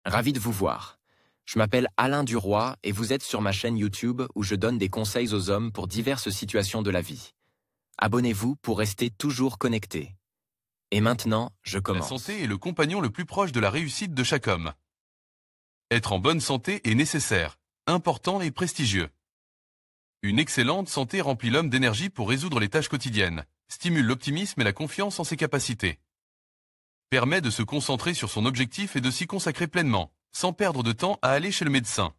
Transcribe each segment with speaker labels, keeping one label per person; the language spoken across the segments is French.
Speaker 1: Ravi de vous voir. Je m'appelle Alain Duroy et vous êtes sur ma chaîne YouTube où je donne des conseils aux hommes pour diverses situations de la vie. Abonnez-vous pour rester toujours connecté. Et maintenant, je
Speaker 2: La
Speaker 1: commence.
Speaker 2: santé est le compagnon le plus proche de la réussite de chaque homme. Être en bonne santé est nécessaire, important et prestigieux. Une excellente santé remplit l'homme d'énergie pour résoudre les tâches quotidiennes, stimule l'optimisme et la confiance en ses capacités. Permet de se concentrer sur son objectif et de s'y consacrer pleinement, sans perdre de temps à aller chez le médecin.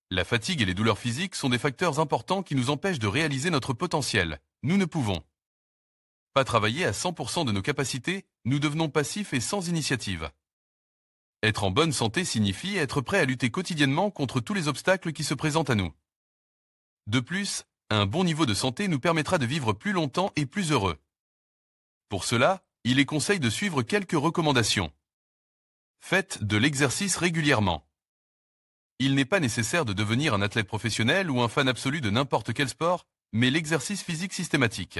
Speaker 2: La fatigue et les douleurs physiques sont des facteurs importants qui nous empêchent de réaliser notre potentiel. Nous ne pouvons pas travailler à 100% de nos capacités, nous devenons passifs et sans initiative. Être en bonne santé signifie être prêt à lutter quotidiennement contre tous les obstacles qui se présentent à nous. De plus, un bon niveau de santé nous permettra de vivre plus longtemps et plus heureux. Pour cela, il est conseil de suivre quelques recommandations. Faites de l'exercice régulièrement. Il n'est pas nécessaire de devenir un athlète professionnel ou un fan absolu de n'importe quel sport, mais l'exercice physique systématique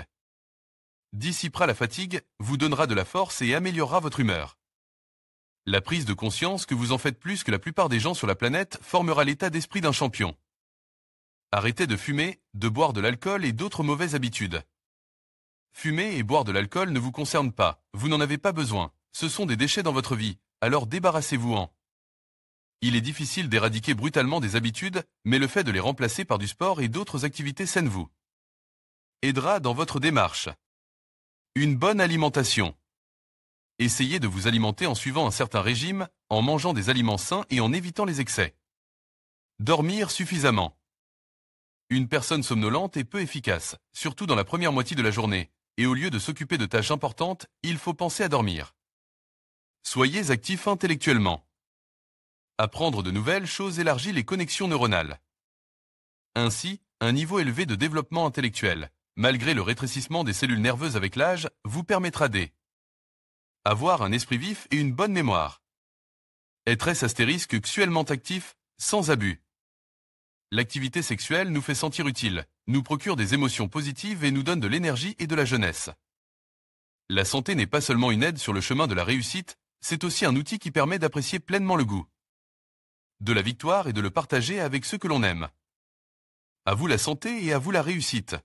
Speaker 2: dissipera la fatigue, vous donnera de la force et améliorera votre humeur. La prise de conscience que vous en faites plus que la plupart des gens sur la planète formera l'état d'esprit d'un champion. Arrêtez de fumer, de boire de l'alcool et d'autres mauvaises habitudes. Fumer et boire de l'alcool ne vous concernent pas, vous n'en avez pas besoin, ce sont des déchets dans votre vie, alors débarrassez-vous-en. Il est difficile d'éradiquer brutalement des habitudes, mais le fait de les remplacer par du sport et d'autres activités saines vous aidera dans votre démarche. Une bonne alimentation. Essayez de vous alimenter en suivant un certain régime, en mangeant des aliments sains et en évitant les excès. Dormir suffisamment. Une personne somnolente est peu efficace, surtout dans la première moitié de la journée, et au lieu de s'occuper de tâches importantes, il faut penser à dormir. Soyez actif intellectuellement. Apprendre de nouvelles choses élargit les connexions neuronales. Ainsi, un niveau élevé de développement intellectuel, malgré le rétrécissement des cellules nerveuses avec l'âge, vous permettra avoir un esprit vif et une bonne mémoire. Être astérisque sexuellement actif, sans abus. L'activité sexuelle nous fait sentir utile, nous procure des émotions positives et nous donne de l'énergie et de la jeunesse. La santé n'est pas seulement une aide sur le chemin de la réussite, c'est aussi un outil qui permet d'apprécier pleinement le goût de la victoire et de le partager avec ceux que l'on aime. À vous la santé et à vous la réussite.